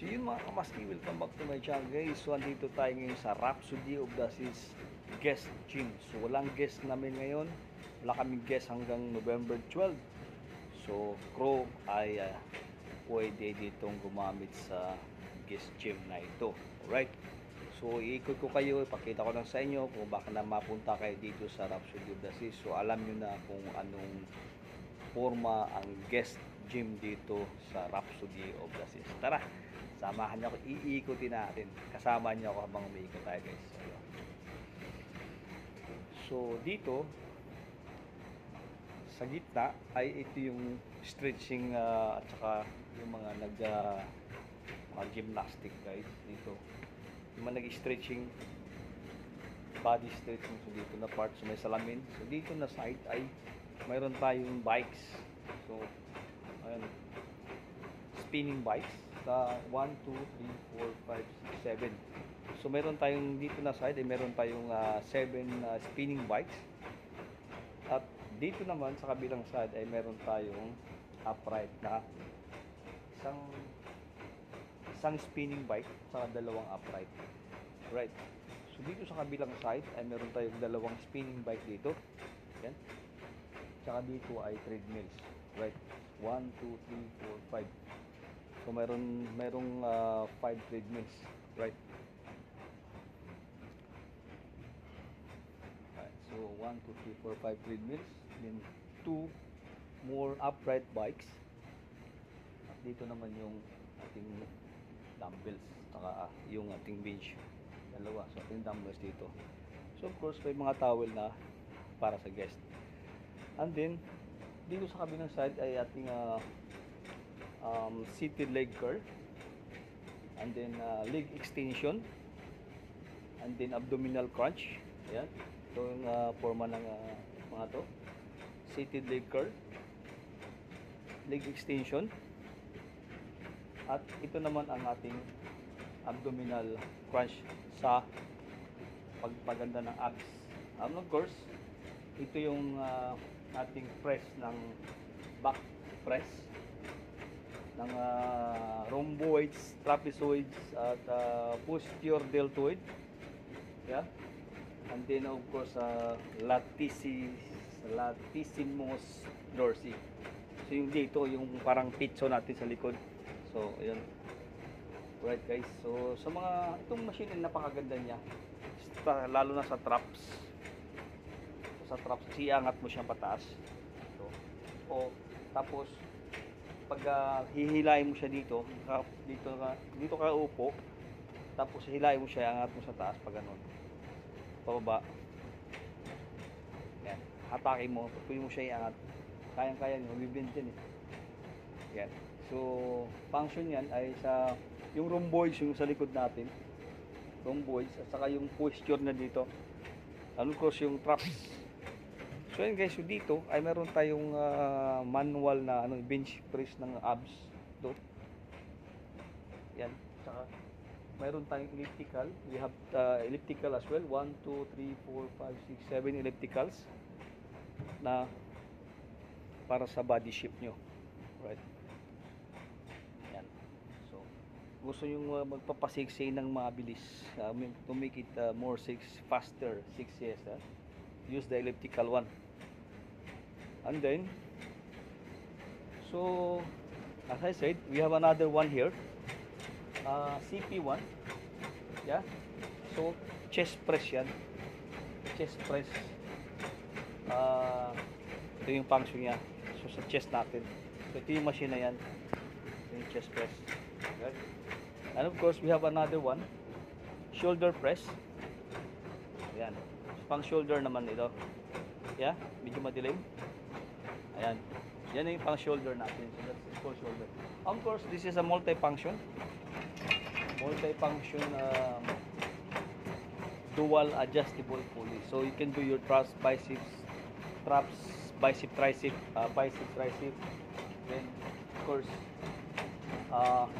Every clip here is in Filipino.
Yun mga kamaski, welcome back to my channel guys. So andito tayo ngayon sa Rhapsody of the Seas guest gym. So walang guest namin ngayon. Wala kaming guest hanggang November 12. So crew ay pwede ditong gumamit sa guest gym na ito. Alright. So iikot ko kayo, ipakita ko lang sa inyo kung baka na mapunta kayo dito sa Rhapsody of the Seas. So alam nyo na kung anong forma ang guest gym dito sa Rhapsody of the Seas. Tara, samahan niyo ako, iikutin natin. Kasama niyo ako habang umiikot tayo guys. So dito sa gitna ay ito yung stretching at saka yung mga mga gymnastic guys dito. Yung mga nag-stretching, body stretching. So dito na part, so may salamin. So dito na side ay mayroon tayong bikes. So ayun, spinning bikes sa 1, 2, 3, 4, 5, 6, 7. So meron tayong dito na side ay meron tayong 7 spinning bikes. At dito naman sa kabilang side ay meron tayong upright na isang spinning bike sa dalawang upright. Right. So dito sa kabilang side ay meron tayong dalawang spinning bike dito. Yan. Tsaka dito ay treadmills. Right. 1, 2, 3, 4, 5. So merong 5 treadmills. Right. So 1, 2, 3, 4, 5 treadmills. Then 2 more upright bikes. At dito naman yung ating dumbbells. Saka yung ating bench. Dalawa. So ating dumbbells dito. So of course may mga towel na para sa guest. And then dito sa kabilang side ay ating seated leg curl, and then leg extension, and then abdominal crunch. Ayan. Ito yung forma ng mga to. Seated leg curl, leg extension, at ito naman ang ating abdominal crunch sa pagpaganda ng abs. And of course, ito yung ating press ng back press ng rhomboids, trapezoids at posterior deltoid. Yeah. And then of course latissimus dorsi. So yung dito yung parang pizzo natin sa likod. So ayun. Right guys. So sa mga itong machine ay napakaganda niya. Lalo na sa traps. Sa traps, iangat mo siyang pataas. So, tapos pag hihilahin mo siya dito ka upo, tapos hihilahin mo siya, iangat mo sa taas pag ganun. Pababa. Yan. Hatakin mo, pwede mo siya iangat. Kayang-kaya niyo, bibend din eh. Yan. So, function yan ay sa yung rhomboids yung sa likod natin. Rhomboids at saka yung posture na dito. Ano cross yung traps. So yun guys, so dito ay meron tayong manual na bench press ng abs do. Yan, saka meron tayong elliptical. We have elliptical as well. 1, 2, 3, 4, 5, 6, 7 ellipticals na para sa body shape nyo. Right. Yan. So gusto nyo magpapasiksay ng mabilis to make it more faster 6 years. Use the elliptical one. And then, so as I said, we have another one here, CP1. Yeah. So chest press yan. Chest press. Ito yung function niya. So sa chest natin. So ito yung machine na yan. Ito yung chest press. Okay. And of course, we have another one, shoulder press. Ayan. Pang shoulder naman ito. Yeah, medyo madilim. Ayan. Yan yung pang shoulder natin. So that's for shoulder. Of course, this is a multi-function. Multi-function dual adjustable pulley. So you can do your traps, bicep, tricep, bicep, tricep. Then of course,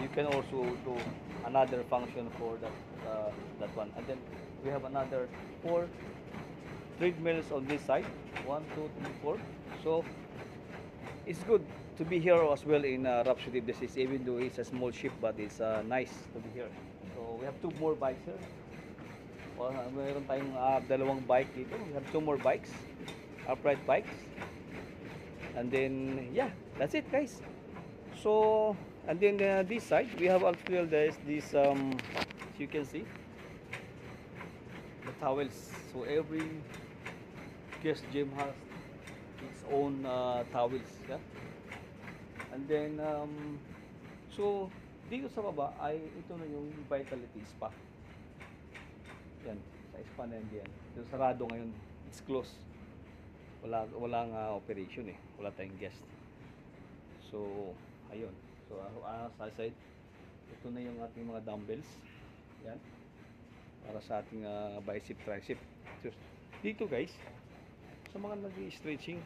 you can also do another function for that one. And then we have another 4 treadmills on this side. 1, 2, 3, 4. So it's good to be here as well in Rhapsody of the Seas, even though it's a small ship, but it's nice to be here. So we have two more bikes here. Well, mayroon tayong dalawang bike dito. We have two more bikes, upright bikes. And then, yeah, that's it, guys. So, and then this side, we have as well this, as you can see, the towels. So every guest gym has its own towels, yeah. And then, so dito sa baba ay ito na yung Vitality Spa. Yan, sa spa na yan diyan. Ito sarado ngayon, it's closed. Walang operation eh. Wala tayong guest. So, ayun. So, sa side, ito na yung ating mga dumbbells. Yan. Para sa ating bicep, tricep. So, dito guys, sa mga nag-stretching,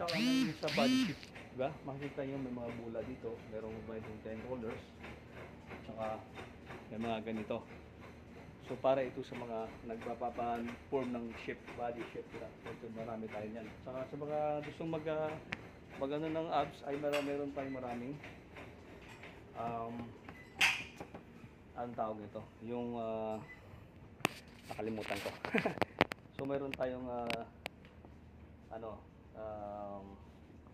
tsaka sa body shape, diba? Makikita nyo may mga bula dito. Merong may 10 rollers. Tsaka may mga ganito. So para ito sa mga nagpapapan-form ng shape, body shape nila. So ito marami tayo niyan. Saka sa mga gustong mag ano ng abs ay meron tayong maraming anong tawag nito? Yung nakalimutan ko. So meron tayong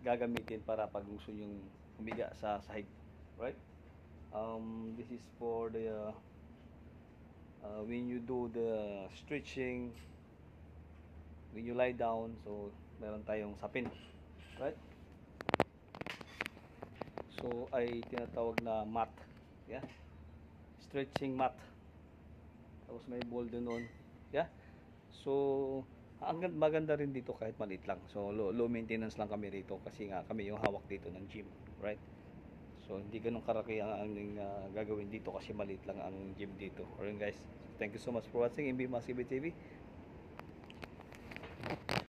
gagamitin para pag gusto yung humiga sa sahig, right? This is for the when you do the stretching, when you lie down, so meron tayong sapin, right? So ay tinatawag na mat, yeah, stretching mat. Tapos may ball doon, yeah. So ang maganda rin dito kahit maliit lang. So low maintenance lang kami rito kasi nga kami yung hawak dito ng gym, right? So hindi ganun karaki ang gagawin dito kasi maliit lang ang gym dito. Alright guys, thank you so much for watching MB Masibi TV.